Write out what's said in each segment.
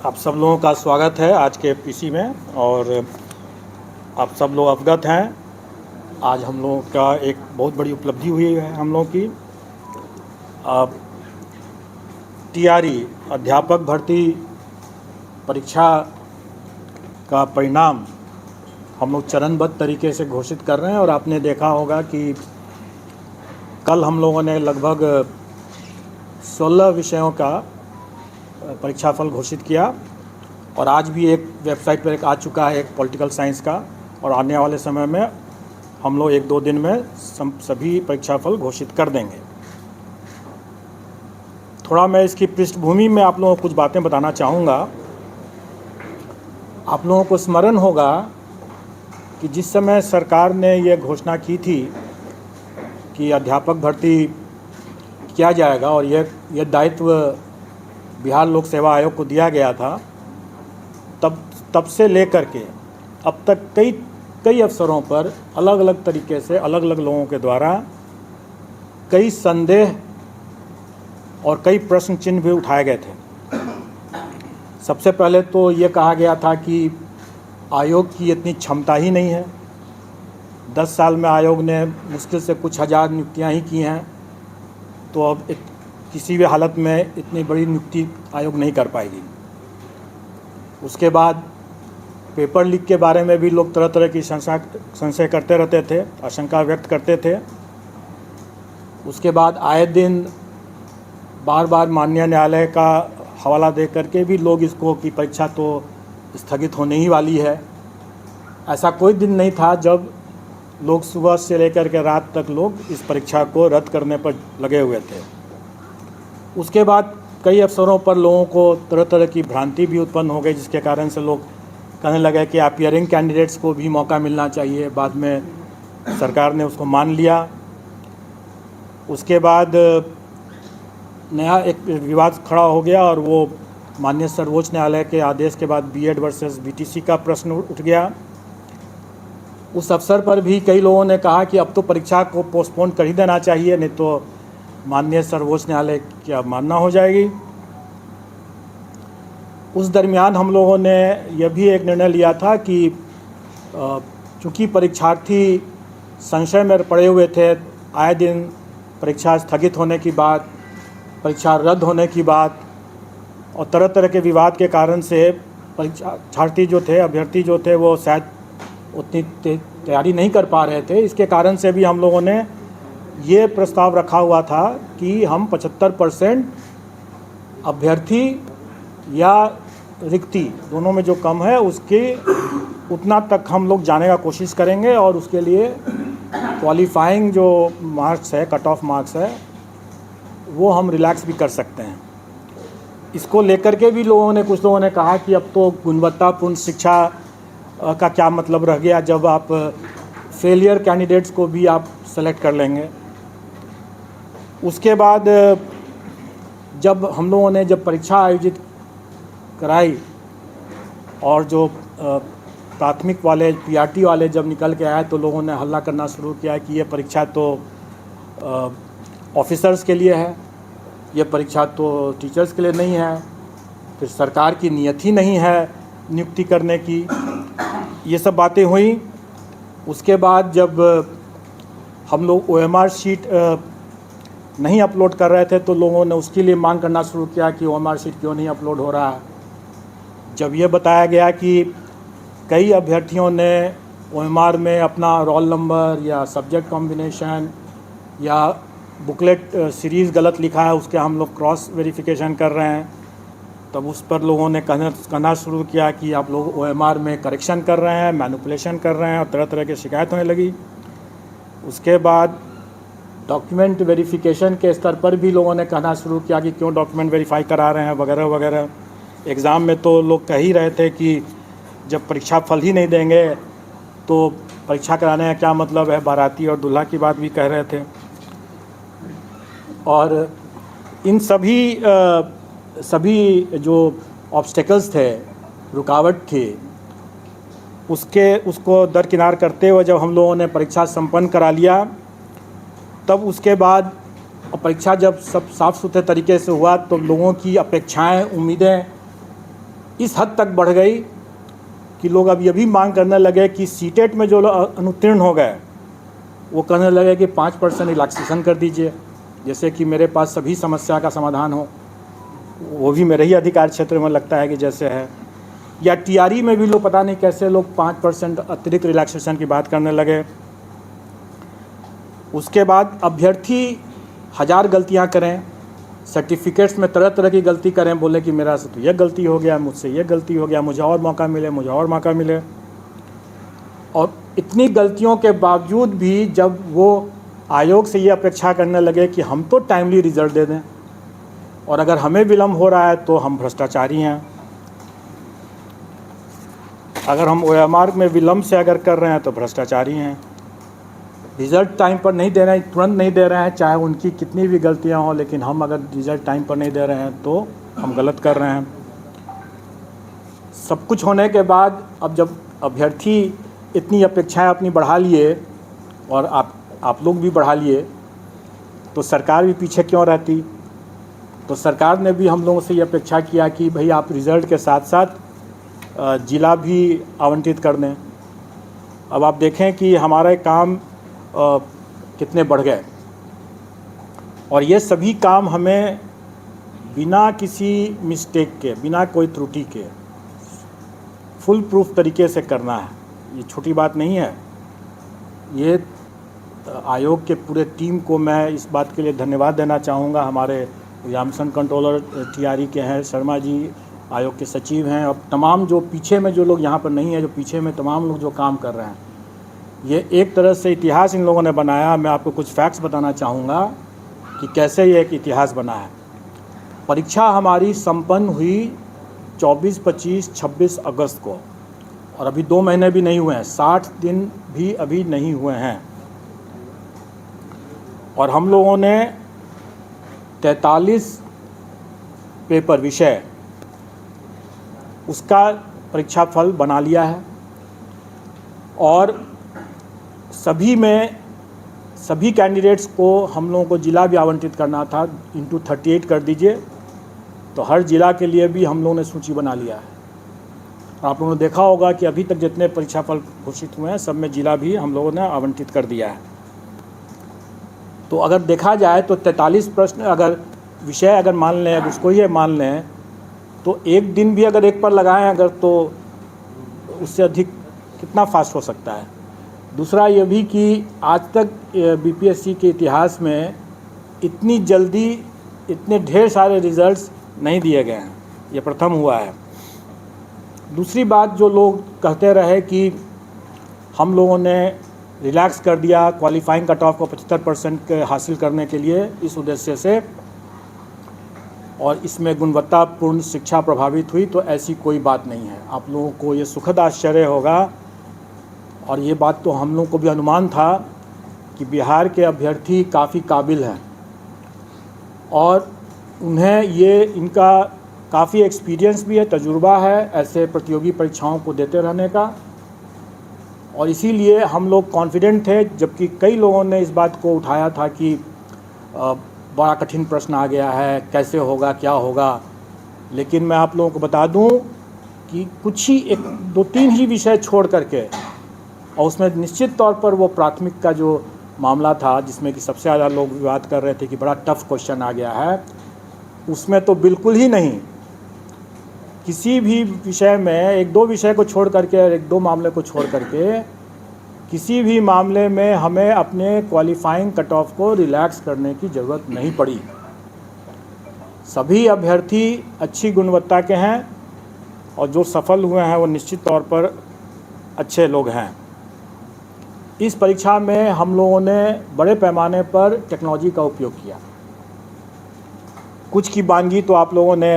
आप सब लोगों का स्वागत है आज के पीसी में। और आप सब लोग अवगत हैं, आज हम लोगों का एक बहुत बड़ी उपलब्धि हुई है हम लोगों की। टीआरई अध्यापक भर्ती परीक्षा का परिणाम हम लोग चरणबद्ध तरीके से घोषित कर रहे हैं। और आपने देखा होगा कि कल हम लोगों ने लगभग 16 विषयों का परीक्षाफल घोषित किया और आज भी एक वेबसाइट पर एक आ चुका है, एक पॉलिटिकल साइंस का। और आने वाले समय में हम लोग 1-2 दिन में सभी परीक्षाफल घोषित कर देंगे। थोड़ा मैं इसकी पृष्ठभूमि में आप लोगों को कुछ बातें बताना चाहूँगा। आप लोगों को स्मरण होगा कि जिस समय सरकार ने ये घोषणा की थी कि अध्यापक भर्ती किया जाएगा और यह दायित्व बिहार लोक सेवा आयोग को दिया गया था, तब से लेकर के अब तक कई अवसरों पर अलग अलग तरीके से अलग अलग लोगों के द्वारा कई संदेह और कई प्रश्न चिन्ह भी उठाए गए थे। सबसे पहले तो ये कहा गया था कि आयोग की इतनी क्षमता ही नहीं है। 10 साल में आयोग ने मुश्किल से कुछ हज़ार नियुक्तियां ही की हैं, तो अब किसी भी हालत में इतनी बड़ी नियुक्ति आयोग नहीं कर पाएगी। उसके बाद पेपर लीक के बारे में भी लोग तरह तरह की संशय करते रहते थे, आशंका व्यक्त करते थे। उसके बाद आए दिन बार बार माननीय न्यायालय का हवाला दे करके भी लोग इसको कि परीक्षा तो स्थगित होने ही वाली है। ऐसा कोई दिन नहीं था जब लोग सुबह से लेकर के रात तक लोग इस परीक्षा को रद्द करने पर लगे हुए थे। उसके बाद कई अवसरों पर लोगों को तरह तरह की भ्रांति भी उत्पन्न हो गई, जिसके कारण से लोग कहने लगे कि अपीयरिंग कैंडिडेट्स को भी मौका मिलना चाहिए। बाद में सरकार ने उसको मान लिया। उसके बाद नया एक विवाद खड़ा हो गया और वो माननीय सर्वोच्च न्यायालय के आदेश के बाद बीएड वर्सेस बीटीसी का प्रश्न उठ गया। उस अवसर पर भी कई लोगों ने कहा कि अब तो परीक्षा को पोस्टपोन कर ही देना चाहिए, नहीं तो माननीय सर्वोच्च न्यायालय की अवमानना हो जाएगी। उस दरमियान हम लोगों ने यह भी एक निर्णय लिया था कि चूँकि परीक्षार्थी संशय में पड़े हुए थे, आए दिन परीक्षा स्थगित होने की बात, परीक्षा रद्द होने की बात और तरह तरह के विवाद के कारण से परीक्षार्थी जो थे, अभ्यर्थी जो थे, वो शायद उतनी तैयारी नहीं कर पा रहे थे। इसके कारण से भी हम लोगों ने ये प्रस्ताव रखा हुआ था कि हम 75% अभ्यर्थी या रिक्ति दोनों में जो कम है उसके उतना तक हम लोग जाने का कोशिश करेंगे। और उसके लिए क्वालिफाइंग जो मार्क्स है, कट ऑफ मार्क्स है, वो हम रिलैक्स भी कर सकते हैं। इसको लेकर के भी कुछ लोगों ने कहा कि अब तो गुणवत्तापूर्ण शिक्षा का क्या मतलब रह गया जब आप फेलियर कैंडिडेट्स को भी आप सेलेक्ट कर लेंगे। उसके बाद जब हम लोगों ने परीक्षा आयोजित कराई और जो प्राथमिक वाले पीआरटी वाले जब निकल के आए तो लोगों ने हल्ला करना शुरू किया कि ये परीक्षा तो ऑफिसर्स के लिए है, ये परीक्षा तो टीचर्स के लिए नहीं है, फिर सरकार की नीयत ही नहीं है नियुक्ति करने की। ये सब बातें हुई। उसके बाद जब हम लोग ओएमआर शीट नहीं अपलोड कर रहे थे तो लोगों ने उसके लिए मांग करना शुरू किया कि ओएमआर शीट क्यों नहीं अपलोड हो रहा है। जब ये बताया गया कि कई अभ्यर्थियों ने ओएमआर में अपना रोल नंबर या सब्जेक्ट कॉम्बिनेशन या बुकलेट सीरीज़ गलत लिखा है, उसके हम लोग क्रॉस वेरिफिकेशन कर रहे हैं, तब उस पर लोगों ने कहना शुरू किया कि आप लोग ओएमआर में करेक्शन कर रहे हैं, मैनिपुलेशन कर रहे हैं और तरह तरह की शिकायत होने लगी। उसके बाद डॉक्यूमेंट वेरिफिकेशन के स्तर पर भी लोगों ने कहना शुरू किया कि क्यों डॉक्यूमेंट वेरीफाई करा रहे हैं वगैरह वगैरह। एग्ज़ाम में तो लोग कह ही रहे थे कि जब परीक्षा फल ही नहीं देंगे तो परीक्षा कराने का क्या मतलब है, बाराती और दूल्हा की बात भी कह रहे थे। और इन सभी जो ऑब्स्टेकल्स थे, रुकावट थी, उसको दरकिनार करते हुए जब हम लोगों ने परीक्षा संपन्न करा लिया, तब उसके बाद परीक्षा जब सब साफ़ सुथरे तरीके से हुआ तो लोगों की अपेक्षाएं, उम्मीदें इस हद तक बढ़ गई कि लोग अब ये भी मांग करने लगे कि सीटेट में जो लोग अनुत्तीर्ण हो गए वो कहने लगे कि 5% रिलैक्सेशन कर दीजिए, जैसे कि मेरे पास सभी समस्या का समाधान हो। वो भी मेरे ही अधिकार क्षेत्र में लगता है कि जैसे है। या टीआरई में भी लोग पता नहीं कैसे लोग 5% अतिरिक्त रिलैक्सेशन की बात करने लगे। उसके बाद अभ्यर्थी 1000 गलतियां करें, सर्टिफिकेट्स में तरह तरह की गलती करें, बोले कि मेरा से तो यह गलती हो गया, मुझसे यह गलती हो गया, मुझे और मौका मिले, मुझे और मौका मिले। और इतनी गलतियों के बावजूद भी जब वो आयोग से ये अपेक्षा करने लगे कि हम तो टाइमली रिजल्ट दे दें और अगर हमें विलम्ब हो रहा है तो हम भ्रष्टाचारी हैं, अगर हम ओएमआर में विलम्ब से अगर कर रहे हैं तो भ्रष्टाचारी हैं, रिज़ल्ट टाइम पर नहीं दे रहे हैं, तुरंत नहीं दे रहे हैं, चाहे उनकी कितनी भी गलतियां हों, लेकिन हम अगर रिज़ल्ट टाइम पर नहीं दे रहे हैं तो हम गलत कर रहे हैं। सब कुछ होने के बाद अब जब अभ्यर्थी इतनी अपेक्षाएं अपनी बढ़ा लिए और आप लोग भी बढ़ा लिए तो सरकार भी पीछे क्यों रहती। तो सरकार ने भी हम लोगों से ये अपेक्षा किया कि भाई आप रिज़ल्ट के साथ साथ ज़िला भी आवंटित कर दें। अब आप देखें कि हमारे काम कितने बढ़ गए और ये सभी काम हमें बिना किसी मिस्टेक के, बिना कोई त्रुटि के फुल प्रूफ तरीके से करना है। ये छोटी बात नहीं है। ये आयोग के पूरे टीम को मैं इस बात के लिए धन्यवाद देना चाहूँगा। हमारे एग्जामिनेशन कंट्रोलर टीआरई के हैं शर्मा जी, आयोग के सचिव हैं, और तमाम जो पीछे में जो लोग यहाँ पर नहीं हैं, जो पीछे में तमाम लोग जो काम कर रहे हैं, ये एक तरह से इतिहास इन लोगों ने बनाया। मैं आपको कुछ फैक्ट्स बताना चाहूँगा कि कैसे ये एक इतिहास बना है। परीक्षा हमारी संपन्न हुई 24, 25, 26 अगस्त को और अभी 2 महीने भी नहीं हुए हैं, 60 दिन भी अभी नहीं हुए हैं। और हम लोगों ने 43 पेपर विषय उसका परीक्षा फल बना लिया है और सभी कैंडिडेट्स को हम लोगों को ज़िला भी आवंटित करना था, इंटू 38 कर दीजिए, तो हर ज़िला के लिए भी हम लोगों ने सूची बना लिया है। आप लोगों ने देखा होगा कि अभी तक जितने परीक्षा फल घोषित हुए हैं सब में ज़िला भी हम लोगों ने आवंटित कर दिया है। तो अगर देखा जाए तो 43 प्रश्न अगर विषय अगर मान लें, अब उसको ही मान लें, तो एक दिन भी अगर एक पर लगाएं अगर, तो उससे अधिक कितना फास्ट हो सकता है। दूसरा ये भी कि आज तक बीपीएससी के इतिहास में इतनी जल्दी इतने ढेर सारे रिजल्ट्स नहीं दिए गए हैं, ये प्रथम हुआ है। दूसरी बात, जो लोग कहते रहे कि हम लोगों ने रिलैक्स कर दिया क्वालिफाइंग कट ऑफ को 75% के हासिल करने के लिए इस उद्देश्य से, और इसमें गुणवत्तापूर्ण शिक्षा प्रभावित हुई, तो ऐसी कोई बात नहीं है। आप लोगों को ये सुखद आश्चर्य होगा, और ये बात तो हम लोगों को भी अनुमान था कि बिहार के अभ्यर्थी काफ़ी काबिल हैं और उन्हें ये इनका काफ़ी एक्सपीरियंस भी है, तजुर्बा है ऐसे प्रतियोगी परीक्षाओं को देते रहने का, और इसीलिए हम लोग कॉन्फिडेंट थे। जबकि कई लोगों ने इस बात को उठाया था कि बड़ा कठिन प्रश्न आ गया है, कैसे होगा, क्या होगा, लेकिन मैं आप लोगों को बता दूं कि कुछ ही 1-2-3 ही विषय छोड़ करके, और उसमें निश्चित तौर पर वो प्राथमिक का जो मामला था जिसमें कि सबसे ज़्यादा लोग विवाद कर रहे थे कि बड़ा टफ क्वेश्चन आ गया है, उसमें तो बिल्कुल ही नहीं। किसी भी विषय में 1-2 विषय को छोड़ करके, 1-2 मामले को छोड़ करके, किसी भी मामले में हमें अपने क्वालिफाइंग कट ऑफ को रिलैक्स करने की ज़रूरत नहीं पड़ी। सभी अभ्यर्थी अच्छी गुणवत्ता के हैं और जो सफल हुए हैं वो निश्चित तौर पर अच्छे लोग हैं। इस परीक्षा में हम लोगों ने बड़े पैमाने पर टेक्नोलॉजी का उपयोग किया। कुछ की वानगी तो आप लोगों ने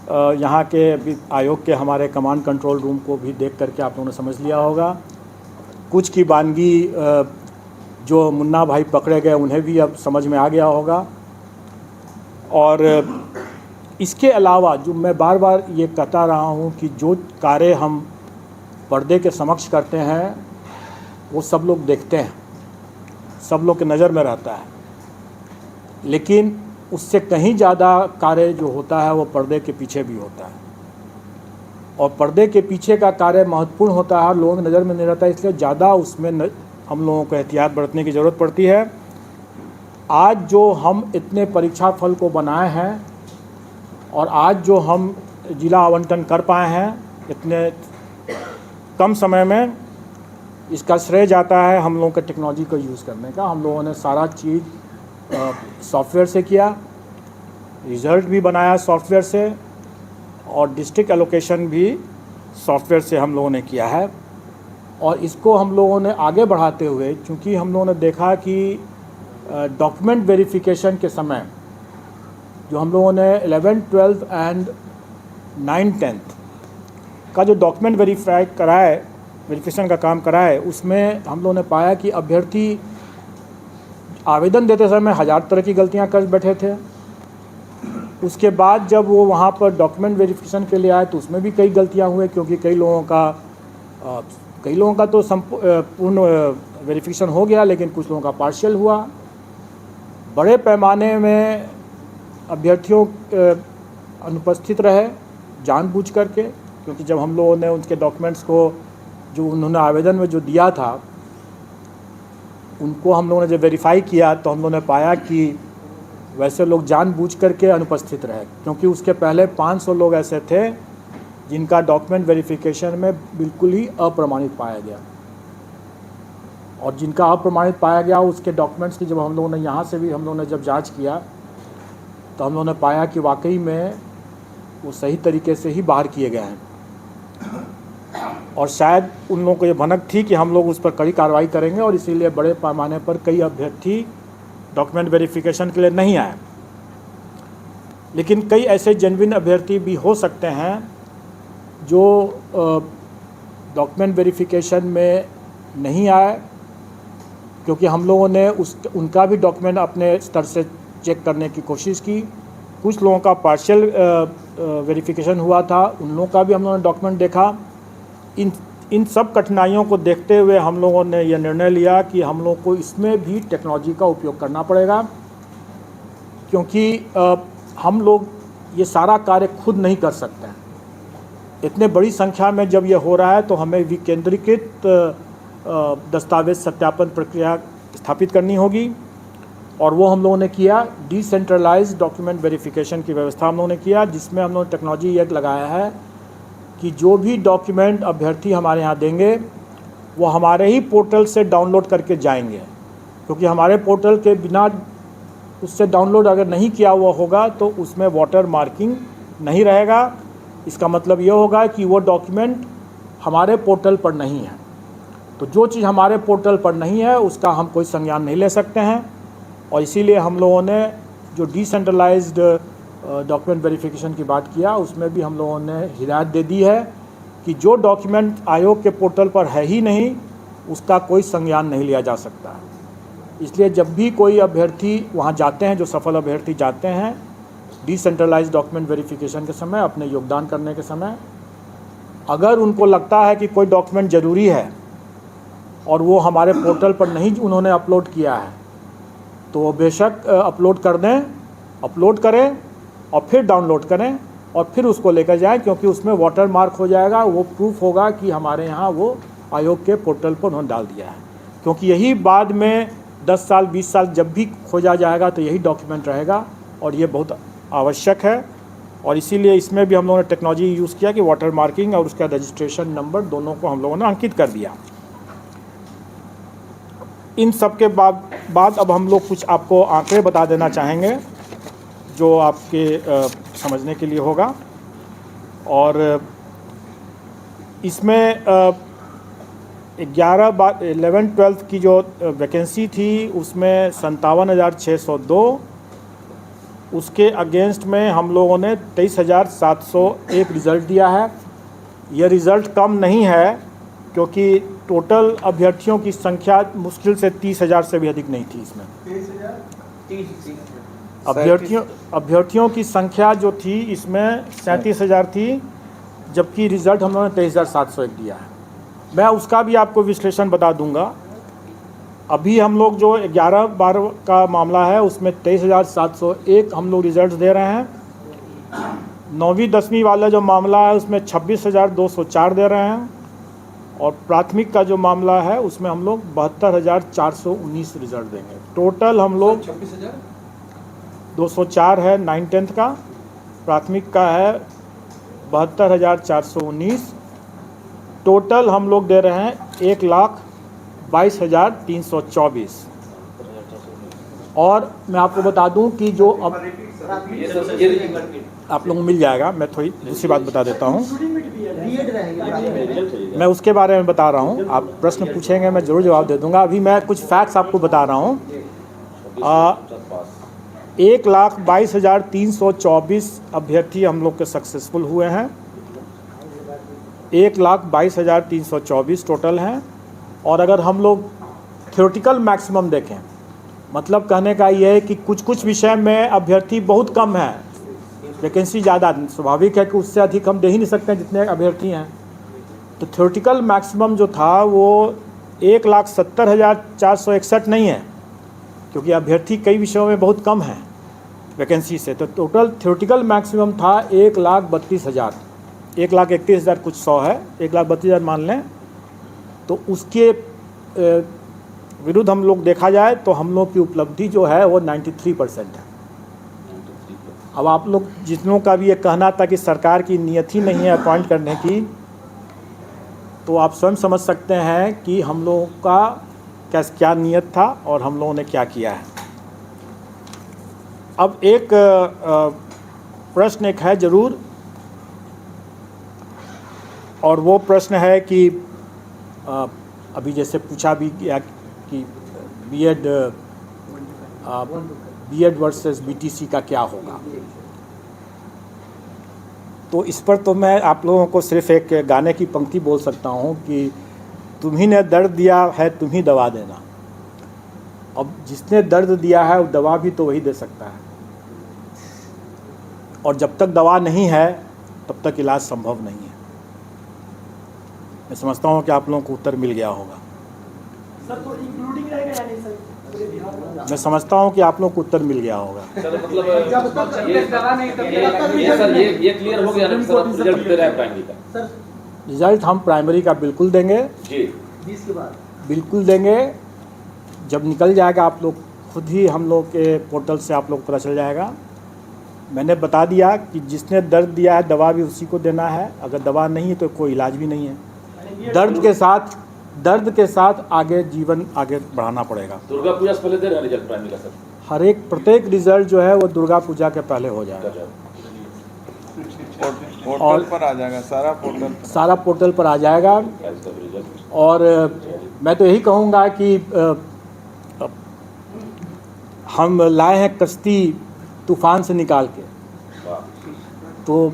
यहाँ के आयोग के हमारे कमांड कंट्रोल रूम को भी देख करके आप लोगों ने समझ लिया होगा। कुछ की वानगी जो मुन्ना भाई पकड़े गए उन्हें भी अब समझ में आ गया होगा। और इसके अलावा जो मैं बार बार ये कहता रहा हूँ कि जो कार्य हम पर्दे के समक्ष करते हैं वो सब लोग देखते हैं, सब लोग के नज़र में रहता है, लेकिन उससे कहीं ज़्यादा कार्य जो होता है वो पर्दे के पीछे भी होता है। और पर्दे के पीछे का कार्य महत्वपूर्ण होता है, लोगों की नज़र में नहीं रहता, इसलिए ज़्यादा उसमें हम लोगों को एहतियात बरतने की ज़रूरत पड़ती है। आज जो हम इतने परीक्षा फल को बनाए हैं और आज जो हम जिला आवंटन कर पाए हैं इतने कम समय में, इसका श्रेय जाता है हम लोगों के टेक्नोलॉजी को यूज़ करने का। हम लोगों ने सारा चीज़ सॉफ्टवेयर से किया, रिज़ल्ट भी बनाया सॉफ्टवेयर से, और डिस्ट्रिक्ट एलोकेशन भी सॉफ्टवेयर से हम लोगों ने किया है। और इसको हम लोगों ने आगे बढ़ाते हुए, क्योंकि हम लोगों ने देखा कि डॉक्यूमेंट वेरिफिकेशन के समय जो हम लोगों ने 11th 12th and 9th 10th का जो डॉक्यूमेंट वेरिफिकेशन का काम कराए, उसमें हम लोगों ने पाया कि अभ्यर्थी आवेदन देते समय 1000 तरह की गलतियां कर बैठे थे। उसके बाद जब वो वहाँ पर डॉक्यूमेंट वेरिफिकेशन के लिए आए तो उसमें भी कई गलतियाँ हुए, क्योंकि कई लोगों का तो पूर्ण वेरिफिकेशन हो गया, लेकिन कुछ लोगों का पार्शियल हुआ। बड़े पैमाने में अभ्यर्थियों अनुपस्थित रहे जानबूझ करके, क्योंकि जब हम लोगों ने उनके डॉक्यूमेंट्स को जो उन्होंने आवेदन में जो दिया था उनको हम लोगों ने जब वेरीफाई किया तो हम लोगों ने पाया कि वैसे लोग जानबूझ करके अनुपस्थित रहे, क्योंकि उसके पहले 500 लोग ऐसे थे जिनका डॉक्यूमेंट वेरिफिकेशन में बिल्कुल ही अप्रमाणित पाया गया। और जिनका अप्रमाणित पाया गया उसके डॉक्यूमेंट्स की जब हम लोगों ने यहाँ से भी हम लोगों ने जब जांच किया तो हम लोगों ने पाया कि वाकई में वो सही तरीके से ही बाहर किए गए हैं। और शायद उन लोगों को ये भनक थी कि हम लोग उस पर कड़ी कार्रवाई करेंगे, और इसीलिए बड़े पैमाने पर कई अभ्यर्थी डॉक्यूमेंट वेरिफिकेशन के लिए नहीं आए। लेकिन कई ऐसे जेन्युइन अभ्यर्थी भी हो सकते हैं जो डॉक्यूमेंट वेरिफिकेशन में नहीं आए, क्योंकि हम लोगों ने उनका भी डॉक्यूमेंट अपने स्तर से चेक करने की कोशिश की। कुछ लोगों का पार्शियल वेरिफिकेशन हुआ था, उन लोगों का भी हम लोगों ने डॉक्यूमेंट देखा। इन सब कठिनाइयों को देखते हुए हम लोगों ने यह निर्णय लिया कि हम लोगों को इसमें भी टेक्नोलॉजी का उपयोग करना पड़ेगा, क्योंकि हम लोग ये सारा कार्य खुद नहीं कर सकते हैं। इतने बड़ी संख्या में जब ये हो रहा है तो हमें विकेंद्रीकृत दस्तावेज सत्यापन प्रक्रिया स्थापित करनी होगी, और वो हम लोगों ने किया। डिसेंट्रलाइज्ड डॉक्यूमेंट वेरिफिकेशन की व्यवस्था हम लोगों ने किया, जिसमें हम लोगों ने टेक्नोलॉजी ये लगाया है कि जो भी डॉक्यूमेंट अभ्यर्थी हमारे यहाँ देंगे वो हमारे ही पोर्टल से डाउनलोड करके जाएंगे, क्योंकि हमारे पोर्टल के बिना उससे डाउनलोड अगर नहीं किया हुआ होगा तो उसमें वाटर मार्किंग नहीं रहेगा। इसका मतलब ये होगा कि वो डॉक्यूमेंट हमारे पोर्टल पर नहीं है। तो जो चीज़ हमारे पोर्टल पर नहीं है उसका हम कोई संज्ञान नहीं ले सकते हैं, और इसीलिए हम लोगों ने जो डिसेंट्रलाइज्ड डॉक्यूमेंट वेरिफिकेशन की बात किया उसमें भी हम लोगों ने हिदायत दे दी है कि जो डॉक्यूमेंट आयोग के पोर्टल पर है ही नहीं उसका कोई संज्ञान नहीं लिया जा सकता। इसलिए जब भी कोई अभ्यर्थी वहाँ जाते हैं, जो सफल अभ्यर्थी जाते हैं डिसेंट्रलाइज्ड डॉक्यूमेंट वेरिफिकेशन के समय, अपने योगदान करने के समय, अगर उनको लगता है कि कोई डॉक्यूमेंट ज़रूरी है और वो हमारे पोर्टल पर नहीं उन्होंने अपलोड किया है तो वो बेशक अपलोड करें और फिर डाउनलोड करें और फिर उसको लेकर जाएं, क्योंकि उसमें वाटर मार्क हो जाएगा, वो प्रूफ होगा कि हमारे यहाँ वो आयोग के पोर्टल पर उन्होंने डाल दिया है। क्योंकि यही बाद में 10 साल 20 साल जब भी खोजा जाएगा तो यही डॉक्यूमेंट रहेगा, और ये बहुत आवश्यक है। और इसीलिए इसमें भी हम लोगों ने टेक्नोलॉजी यूज़ किया कि वाटर मार्किंग और उसका रजिस्ट्रेशन नंबर दोनों को हम लोगों ने अंकित कर दिया। इन सब के बाद अब हम लोग कुछ आपको आंकड़े बता देना चाहेंगे जो आपके समझने के लिए होगा। और इसमें 11-12 की जो वैकेंसी थी उसमें 57,602, उसके अगेंस्ट में हम लोगों ने 23,701 रिज़ल्ट दिया है। यह रिज़ल्ट कम नहीं है, क्योंकि टोटल अभ्यर्थियों की संख्या मुश्किल से 30,000 से भी अधिक नहीं थी। इसमें 30,000 अभ्यर्थियों की संख्या जो थी इसमें 37,000 थी, जबकि रिज़ल्ट हम लोगों ने 23,701 दिया है। मैं उसका भी आपको विश्लेषण बता दूंगा। अभी हम लोग जो 11-12 का मामला है उसमें 23,701 हम लोग रिज़ल्ट दे रहे हैं, 9वीं 10वीं वाला जो मामला है उसमें 26,204 दे रहे हैं, और प्राथमिक का जो मामला है उसमें हम लोग 72,419 रिजल्ट देंगे। टोटल हम लोग 26,204 है 9-10 का, प्राथमिक का है 72,419। टोटल हम लोग दे रहे हैं 1,22,324। और मैं आपको बता दूं कि जो अब आप लोगों को मिल जाएगा, मैं थोड़ी दूसरी बात बता देता हूं, मैं उसके बारे में बता रहा हूं। आप प्रश्न पूछेंगे मैं ज़रूर जवाब दे दूंगा। अभी मैं कुछ फैक्ट्स आपको बता रहा हूं। 1,22,324 अभ्यर्थी हम लोग के सक्सेसफुल हुए हैं। 1,22,324 टोटल हैं। और अगर हम लोग थ्योरेटिकल मैक्सिमम देखें, मतलब कहने का ये है कि कुछ कुछ विषय में अभ्यर्थी बहुत कम है, वैकेंसी ज़्यादा, स्वाभाविक है कि उससे अधिक हम दे ही नहीं सकते हैं जितने अभ्यर्थी हैं। तो थ्योरेटिकल मैक्सिमम जो था वो 1,70,461 नहीं है, क्योंकि अभ्यर्थी कई विषयों में बहुत कम है वैकेंसी से। तो टोटल थ्योरेटिकल मैक्सिमम था 1,32,000, 1,31,000 कुछ 100 है, 1,32,000 मान लें। तो उसके विरुद्ध हम लोग देखा जाए तो हम लोग की उपलब्धि जो है वो 93% है। अब आप लोग जितनों का भी ये कहना था कि सरकार की नीयत ही नहीं है अपॉइंट करने की, तो आप स्वयं समझ सकते हैं कि हम लोगों का क्या नीयत था और हम लोगों ने क्या किया है। अब एक प्रश्न एक है ज़रूर, और वो प्रश्न है कि अभी जैसे पूछा भी गया कि बीएड वर्सेस बीटीसी का क्या होगा। तो इस पर तो मैं आप लोगों को सिर्फ एक गाने की पंक्ति बोल सकता हूँ कि तुम्ही ने दर्द दिया है तुम ही दवा देना। अब जिसने दर्द दिया है वो दवा भी तो वही दे सकता है, और जब तक दवा नहीं है तब तक इलाज संभव नहीं है। मैं समझता हूँ कि आप लोगों को उत्तर मिल गया होगा। सर तो इंक्लूडिंग रहेगा या नहीं सर? मैं समझता हूँ कि आप लोगों को उत्तर मिल गया होगा। सर मतलब ये क्लियर हो गया ना सर, आप रिजल्ट दे रहे हैं प्राइमरी का? सर रिजल्ट हम प्राइमरी का बिल्कुल देंगे जी, 20 के बाद बिल्कुल देंगे। जब निकल जाएगा आप लोग खुद ही, हम लोग के पोर्टल से आप लोग पता चल जाएगा। मैंने बता दिया कि जिसने दर्द दिया है दवा भी उसी को देना है, अगर दवा नहीं है तो कोई इलाज भी नहीं है। दर्द के साथ आगे जीवन आगे बढ़ाना पड़ेगा। दुर्गा पूजा से पहले दे रहे हैं रिजल्ट प्राइमरी का सर? प्रत्येक रिजल्ट जो है वो दुर्गा पूजा के पहले हो जाएगा। पोर्टल पर आ जाएगा, सारा पोर्टल पर आ जाएगा। और मैं तो यही कहूँगा कि हम लाए हैं कश्ती तूफान से निकाल के, तो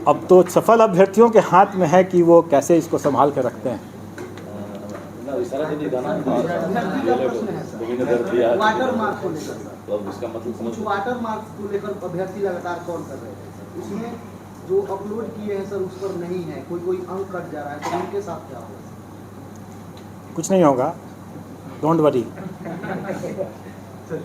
अब तो सफल अभ्यर्थियों के हाथ में है कि वो कैसे इसको संभाल कर रखते हैं। वाटर मार्क को लेकर इसका मतलब वाटर मार्क को लेकर अभ्यर्थी लगातार कॉल कर रहे थे, उसमें जो अपलोड किए हैं सर उस पर नहीं है, कोई अंक कट जा रहा है, तो उनके साथ क्या होगा? कुछ नहीं होगा, डोंट वरी। सर